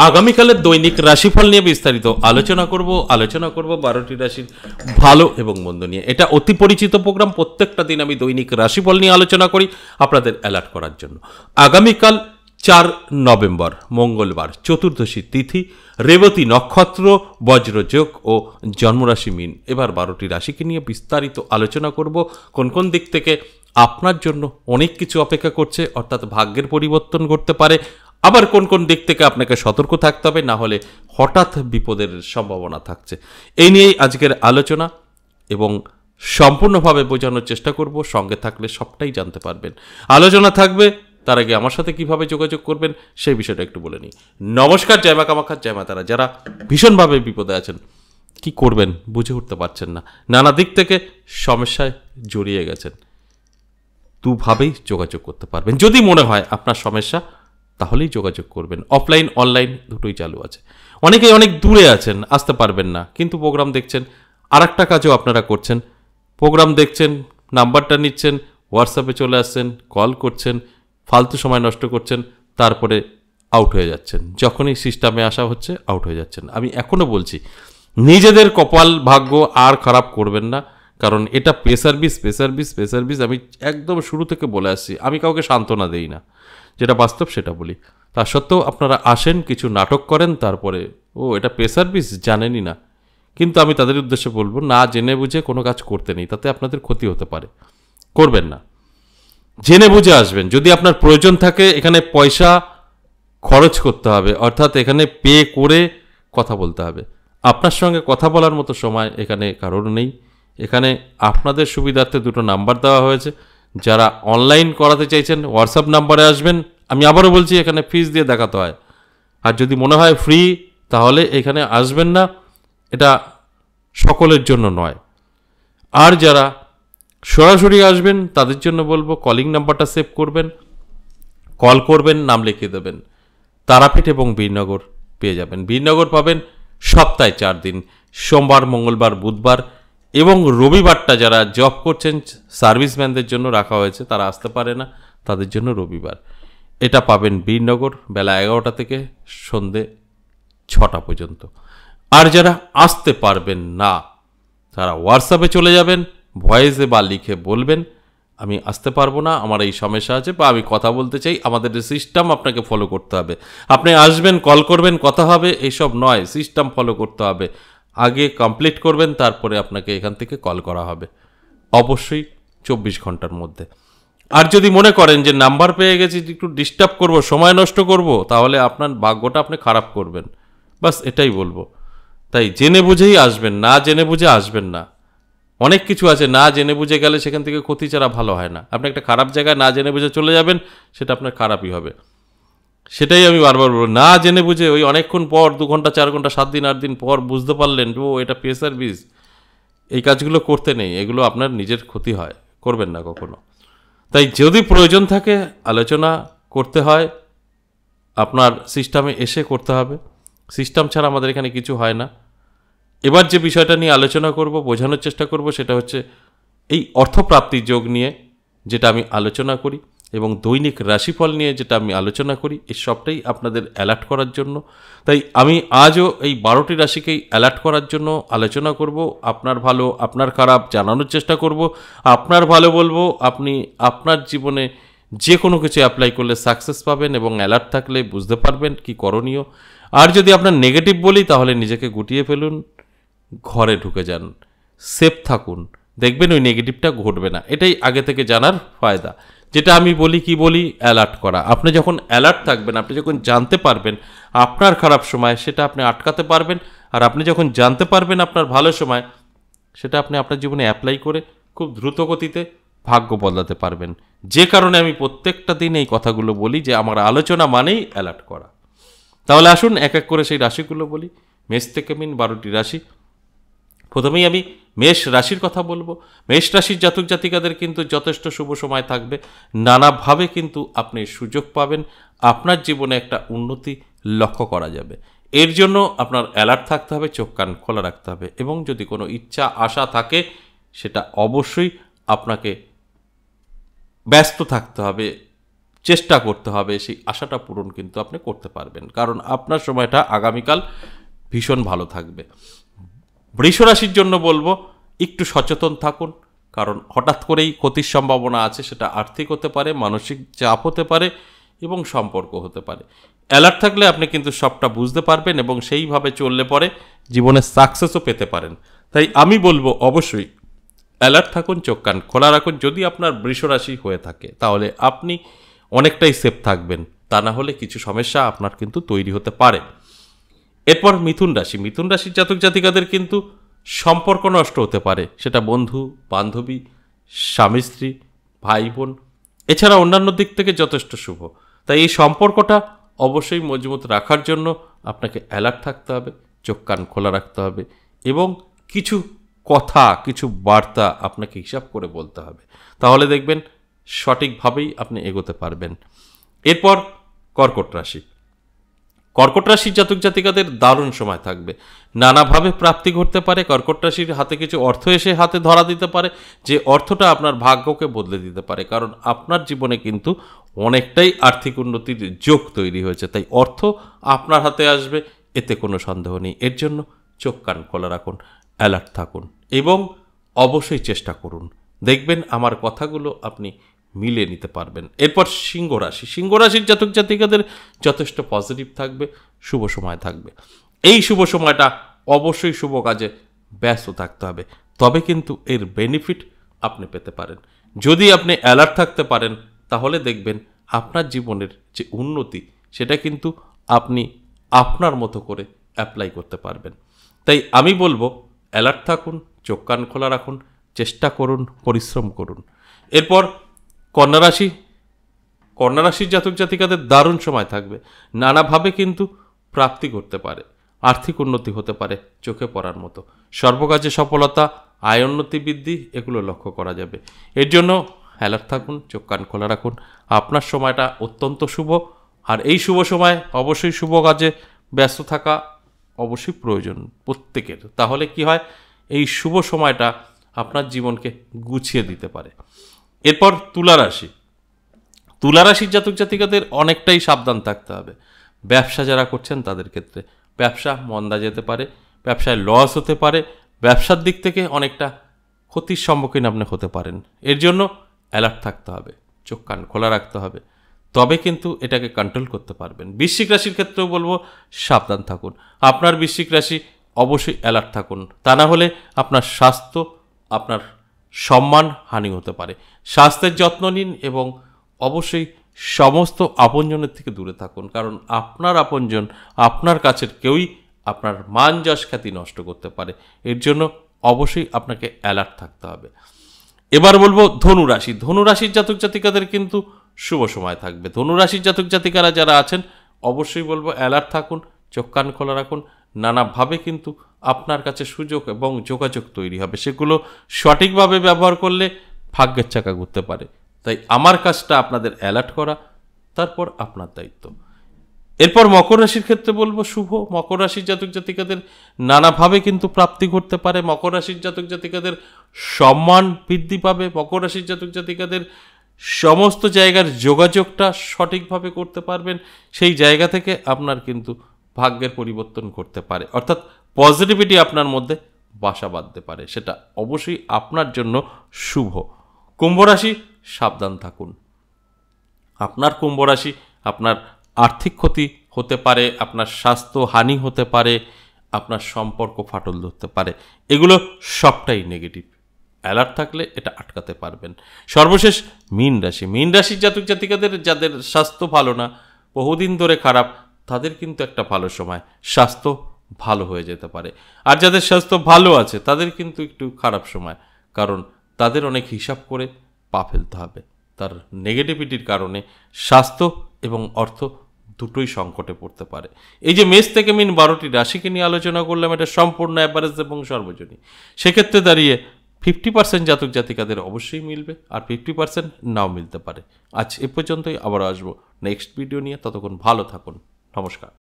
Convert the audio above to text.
আগামীকালের দৈনিক রাশিফল নিয়ে বিস্তারিত আলোচনা করব 12টি রাশির ভালো এবং মন্দ নিয়ে। এটা অতি পরিচিত প্রোগ্রাম। প্রত্যেকটা দিন আমি দৈনিক রাশিফল নিয়ে আলোচনা করি আপনাদের অ্যালার্ট করার জন্য। আগামীকাল 4 নভেম্বর মঙ্গলবার, চতুর্দশী তিথি, রেবতী নক্ষত্র, বজ্রযোগ ও জন্মরাশি মীন। এবার 12টি রাশিকে নিয়ে বিস্তারিত আলোচনা করব। কোন কোন দিক থেকে আপনার জন্য অনেক কিছু অপেক্ষা করছে, অর্থাৎ ভাগ্যের পরিবর্তন ঘটতে পারে, আবার কোন কোন দিক থেকে আপনাকে সতর্ক থাকতে হবে, না হলে হঠাৎ বিপদের সম্ভাবনা থাকছে। এই নিয়েই আজকের আলোচনা এবং সম্পূর্ণভাবে বোঝানোর চেষ্টা করব। সঙ্গে থাকলে সবটাই জানতে পারবেন। আলোচনা থাকবে, তার আগে আমার সাথে কিভাবে যোগাযোগ করবেন সেই বিষয়টা একটু বলে নিই। নমস্কার, জয় মা কামাখ্যা, জয় মা তারা। যারা ভীষণভাবে বিপদে আছেন, কি করবেন বুঝে উঠতে পারছেন না, নানা দিক থেকে সমস্যায় জড়িয়ে গেছেন, দুভাবেই যোগাযোগ করতে পারবেন। যদি মনে হয় আপনার সমস্যা, তাহলেই যোগাযোগ করবেন। অফলাইন অনলাইন দুটোই চালু আছে। অনেকেই অনেক দূরে আছেন, আসতে পারবেন না, কিন্তু প্রোগ্রাম দেখছেন। আর একটা কাজও আপনারা করছেন, প্রোগ্রাম দেখছেন, নাম্বারটা নিচ্ছেন, হোয়াটসঅ্যাপে চলে আসছেন, কল করছেন, ফালতু সময় নষ্ট করছেন, তারপরে আউট হয়ে যাচ্ছেন। যখনই সিস্টেমে আসা হচ্ছে আউট হয়ে যাচ্ছেন। আমি এখনও বলছি, নিজেদের কপাল ভাগ্য আর খারাপ করবেন না, কারণ এটা পে সার্ভিস। আমি একদম শুরু থেকে বলে আসছি, আমি কাউকে সান্ত্বনা দেই না, যেটা বাস্তব সেটা বলি। তা সত্ত্বেও আপনারা আসেন, কিছু নাটক করেন, তারপরে এটা পে সার্ভিস, জানেনই না। কিন্তু আমি তাদের উদ্দেশ্যে বলবো, না জেনে বুঝে কোনো কাজ করতে নেই, তাতে আপনাদের ক্ষতি হতে পারে, করবেন না। জেনে বুঝে আসবেন। যদি আপনার প্রয়োজন থাকে, এখানে পয়সা খরচ করতে হবে, অর্থাৎ এখানে পে করে কথা বলতে হবে। আপনার সঙ্গে কথা বলার মতো সময় এখানে কারোর নেই। এখানে আপনাদের সুবিধার্থে দুটো নাম্বার দেওয়া হয়েছে। যারা অনলাইন করাতে চাইছেন হোয়াটসঅ্যাপ নাম্বারে আসবেন। আমি আবারও বলছি, এখানে ফিস দিয়ে দেখাতে হয়। আর যদি মনে হয় ফ্রি, তাহলে এখানে আসবেন না। এটা সকলের জন্য নয়। আর যারা সরাসরি আসবেন তাদের জন্য বলবো, কলিং নাম্বারটা সেভ করবেন, কল করবেন, নাম লিখে দেবেন। তারাপীঠ এবং বীরনগর পেয়ে যাবেন। বীরনগর পাবেন সপ্তাহে 4 দিন, সোমবার, মঙ্গলবার, বুধবার এবং রবিবারটা যারা জব করছেন, সার্ভিসম্যানদের জন্য রাখা হয়েছে, তারা আসতে পারে না, তাদের জন্য রবিবার। এটা পাবেন বীরনগর, বেলা 11টা থেকে সন্ধে 6টা পর্যন্ত। আর যারা আসতে পারবেন না, তারা হোয়াটসঅ্যাপে চলে যাবেন, ভয়েসে বা লিখে বলবেন, আমি আসতে পারবো না, আমার এই সমস্যা আছে, বা আমি কথা বলতে চাই। আমাদের সিস্টেম আপনাকে ফলো করতে হবে। আপনি আসবেন, কল করবেন, কথা হবে, এইসব নয়, সিস্টেম ফলো করতে হবে। আগে কমপ্লিট করবেন, তারপরে আপনাকে এখান থেকে কল করা হবে, অবশ্যই 24 ঘন্টার মধ্যে। আর যদি মনে করেন যে নাম্বার পেয়ে গেছি, একটু ডিস্টার্ব করব, সময় নষ্ট করব, তাহলে আপনার ভাগ্যটা আপনি খারাপ করবেন। বাস এটাই বলবো। তাই জেনে বুঝেই আসবেন, না জেনে বুঝে আসবেন না। অনেক কিছু আছে, না জেনে বুঝে গেলে সেখান থেকে ক্ষতি ছাড়া ভালো হয় না। আপনি একটা খারাপ জায়গায় না জেনে বুঝে চলে যাবেন, সেটা আপনার খারাপই হবে। সেটাই আমি বারবার বলবো, না জেনে বুঝে ওই অনেকক্ষণ পর, 2 ঘন্টা 4 ঘন্টা 7 দিন 8 দিন পর বুঝতে পারলেন এটা পে সার্ভিস, এই কাজগুলো করতে নেই। এগুলো আপনার নিজের ক্ষতি হয়, করবেন না কখনো। তাই যদি প্রয়োজন থাকে, আলোচনা করতে হয়, আপনার সিস্টেমে এসে করতে হবে। সিস্টেম ছাড়া আমাদের এখানে কিছু হয় না। এবার যে বিষয়টা নিয়ে আলোচনা করব, বোঝানোর চেষ্টা করব, সেটা হচ্ছে এই অর্থপ্রাপ্তির যোগ নিয়ে যেটা আমি আলোচনা করি, এবং দৈনিক রাশিফল নিয়ে যেটা আমি আলোচনা করি, এই সবটাই আপনাদের অ্যালার্ট করার জন্য। তাই আমি আজও এই 12টি রাশিকেই অ্যালার্ট করার জন্য আলোচনা করব। আপনার ভালো, আপনার খারাপ জানানোর চেষ্টা করব। আপনার ভালো বলবো, আপনি আপনার জীবনে যে কোনো কিছু অ্যাপ্লাই করলে সাকসেস পাবেন, এবং অ্যালার্ট থাকলে বুঝতে পারবেন কি করণীয়। আর যদি আপনার নেগেটিভ বলি, তাহলে নিজেকে গুটিয়ে ফেলুন, ঘরে ঢুকে যান, সেফ থাকুন, দেখবেন ওই নেগেটিভটা ঘটবে না। এটাই আগে থেকে জানার ফায়দা। যেটা আমি বলি, কি বলি, অ্যালার্ট করা। আপনি যখন অ্যালার্ট থাকবেন, আপনি যখন জানতে পারবেন আপনার খারাপ সময়, সেটা আপনি আটকাতে পারবেন। আর আপনি যখন জানতে পারবেন আপনার ভালো সময়, সেটা আপনি আপনার জীবনে অ্যাপ্লাই করে খুব দ্রুত গতিতে ভাগ্য বদলাতে পারবেন। যে কারণে আমি প্রত্যেকটা দিন এই কথাগুলো বলি, যে আমার আলোচনা মানেই অ্যালার্ট করা। তাহলে আসুন এক এক করে সেই রাশিগুলো বলি। মেষ থেকে মীন, 12টি রাশি। প্রথমেই আমি মেষ রাশির কথা বলবো। মেষ রাশির জাতক জাতিকাদের কিন্তু যথেষ্ট শুভ সময় থাকবে। নানাভাবে কিন্তু আপনি সুযোগ পাবেন, আপনার জীবনে একটা উন্নতি লক্ষ্য করা যাবে। এর জন্য আপনার অ্যালার্ট থাকতে হবে, চোখ কান খোলা রাখতে হবে, এবং যদি কোনো ইচ্ছা আশা থাকে, সেটা অবশ্যই আপনাকে ব্যস্ত থাকতে হবে, চেষ্টা করতে হবে, সেই আশাটা পূরণ কিন্তু আপনি করতে পারবেন, কারণ আপনার সময়টা আগামীকাল ভীষণ ভালো থাকবে। বৃষ রাশির জন্য বলবো একটু সচেতন থাকুন, কারণ হঠাৎ করেই ক্ষতির সম্ভাবনা আছে, সেটা আর্থিক হতে পারে, মানসিক চাপ হতে পারে এবং সম্পর্ক হতে পারে। অ্যালার্ট থাকলে আপনি কিন্তু সবটা বুঝতে পারবেন এবং সেইভাবে চললে পরে জীবনে সাকসেসও পেতে পারেন। তাই আমি বলবো অবশ্যই অ্যালার্ট থাকুন, চোখ কান খোলা রাখুন। যদি আপনার বৃষ রাশি হয়ে থাকে তাহলে আপনি অনেকটাই সেফ থাকবেন, তা না হলে কিছু সমস্যা আপনার কিন্তু তৈরি হতে পারে। এরপর মিথুন রাশি। মিথুন রাশির জাতক জাতিকাদের কিন্তু সম্পর্ক নষ্ট হতে পারে, সেটা বন্ধু বান্ধবী, স্বামী স্ত্রী, ভাই বোন, এছাড়া অন্যান্য দিক থেকে যথেষ্ট শুভ। তাই এই সম্পর্কটা অবশ্যই মজবুত রাখার জন্য আপনাকে অ্যালার্ট থাকতে হবে, চোখ কান খোলা রাখতে হবে এবং কিছু কথা, কিছু বার্তা আপনাকে হিসাব করে বলতে হবে, তাহলে দেখবেন সঠিকভাবেই আপনি এগোতে পারবেন। এরপর কর্কট রাশি। কর্কট রাশির জাতক জাতিকাদের দারুণ সময় থাকবে, নানাভাবে প্রাপ্তি ঘটতে পারে। কর্কট রাশির হাতে কিছু অর্থ এসে হাতে ধরা দিতে পারে, যে অর্থটা আপনার ভাগ্যকে বদলে দিতে পারে, কারণ আপনার জীবনে কিন্তু অনেকটাই আর্থিক উন্নতির যোগ তৈরি হয়েছে। তাই অর্থ আপনার হাতে আসবে, এতে কোনো সন্দেহ নেই। এর জন্য চোখ কান খোলা রাখুন, অ্যালার্ট থাকুন এবং অবশ্যই চেষ্টা করুন, দেখবেন আমার কথাগুলো আপনি মিলিয়ে নিতে পারবেন। এরপর সিংহ রাশি। সিংহ রাশির জাতক জাতিকাদের যথেষ্ট পজিটিভ থাকবে, শুভ সময় থাকবে। এই শুভ সময়টা অবশ্যই শুভ কাজে ব্যস্ত থাকতে হবে, তবে কিন্তু এর বেনিফিট আপনি পেতে পারেন। যদি আপনি অ্যালার্ট থাকতে পারেন তাহলে দেখবেন আপনার জীবনের যে উন্নতি সেটা কিন্তু আপনি আপনার মতো করে অ্যাপ্লাই করতে পারবেন। তাই আমি বলবো অ্যালার্ট থাকুন, চোখ কান খোলা রাখুন, চেষ্টা করুন, পরিশ্রম করুন। এরপর কন্যা রাশি। কন্যা রাশির জাতক জাতিকাদের দারুণ সময় থাকবে, নানাভাবে কিন্তু প্রাপ্তি করতে পারে, আর্থিক উন্নতি হতে পারে চোখে পড়ার মতো, সর্বকাজে সফলতা, আয় উন্নতি বৃদ্ধি এগুলো লক্ষ্য করা যাবে। এর জন্য অ্যালার্ট থাকুন, চোখ কান খোলা রাখুন। আপনার সময়টা অত্যন্ত শুভ, আর এই শুভ সময় অবশ্যই শুভ কাজে ব্যস্ত থাকা অবশ্যই প্রয়োজন প্রত্যেকের। তাহলে কি হয়, এই শুভ সময়টা আপনার জীবনকে গুছিয়ে দিতে পারে। এরপর তুলা রাশি। তুলা রাশির জাতক জাতিকাদের অনেকটাই সাবধান থাকতে হবে। ব্যবসা যারা করছেন তাদের ক্ষেত্রে ব্যবসা মন্দা যেতে পারে, ব্যবসায় লস হতে পারে, ব্যবসার দিক থেকে অনেকটা ক্ষতির সম্মুখীন আপনি হতে পারেন। এর জন্য অ্যালার্ট থাকতে হবে, চোখ কান খোলা রাখতে হবে, তবে কিন্তু এটাকে কন্ট্রোল করতে পারবেন। বৃশ্চিক রাশির ক্ষেত্রেও বলবো সাবধান থাকুন। আপনার বৃশ্চিক রাশি অবশ্যই অ্যালার্ট থাকুন, তা না হলে আপনার স্বাস্থ্য, আপনার সম্মান হানি হতে পারে। স্বাস্থ্যের যত্ন নিন এবং অবশ্যই সমস্ত আপনজনের থেকে দূরে থাকুন, কারণ আপনার আপনজন, আপনার কাছের কেউই আপনার মান যশ খ্যাতি নষ্ট করতে পারে। এর জন্য অবশ্যই আপনাকে অ্যালার্ট থাকতে হবে। এবার বলবো ধনুরাশি। ধনুরাশির জাতক জাতিকাদের কিন্তু শুভ সময় থাকবে। ধনুরাশির জাতক জাতিকারা যারা আছেন অবশ্যই বলবো অ্যালার্ট থাকুন, চোখ কান খোলা রাখুন। নানাভাবে কিন্তু আপনার কাছে সুযোগ এবং যোগাযোগ তৈরি হবে, সেগুলো সঠিকভাবে ব্যবহার করলে ভাগ্যের চাকা ঘুরতে পারে। তাই আমার কাজটা আপনাদের অ্যালার্ট করা, তারপর আপনার দায়িত্ব। এরপর মকর রাশির ক্ষেত্রে বলবো শুভ। মকর রাশির জাতক জাতিকাদের নানাভাবে কিন্তু প্রাপ্তি ঘটতে পারে। মকর রাশির জাতক জাতিকাদের সম্মান বৃদ্ধি পাবে। মকর রাশির জাতক জাতিকাদের সমস্ত জায়গার যোগাযোগটা সঠিকভাবে করতে পারবেন, সেই জায়গা থেকে আপনার কিন্তু ভাগ্যের পরিবর্তন করতে পারে, অর্থাৎ পজিটিভিটি আপনার মধ্যে বাসা বাঁধতে পারে, সেটা অবশ্যই আপনার জন্য শুভ। কুম্ভ রাশি, সাবধান থাকুন। আপনার কুম্ভ রাশি, আপনার আর্থিক ক্ষতি হতে পারে, আপনার স্বাস্থ্য হানি হতে পারে, আপনার সম্পর্ক ফাটল ধরতে পারে, এগুলো সবটাই নেগেটিভ। অ্যালার্ট থাকলে এটা আটকাতে পারবেন। সর্বশেষ মীন রাশি। মীন রাশির জাতক জাতিকাদের যাদের স্বাস্থ্য ভালো না, বহুদিন ধরে খারাপ, তাদের কিন্তু একটা ভালো সময়, স্বাস্থ্য ভালো হয়ে যেতে পারে। আর যাদের স্বাস্থ্য ভালো আছে তাদের কিন্তু একটু খারাপ সময়, কারণ তাদের অনেক হিসাব করে পা ফেলতে হবে। তার নেগেটিভিটির কারণে স্বাস্থ্য এবং অর্থ দুটোই সংকটে পড়তে পারে। এই যে মেষ থেকে মিন 12টি রাশিকে নিয়ে আলোচনা করলাম, এটা সম্পূর্ণ অ্যাভারেজ এবং সর্বজনীন। সেক্ষেত্রে দাঁড়িয়ে 50% জাতক জাতিকাদের অবশ্যই মিলবে, আর 50% নাও মিলতে পারে। আজ এ পর্যন্তই, আবার আসবো নেক্সট ভিডিও নিয়ে। ততক্ষণ ভালো থাকুন, নমস্কার।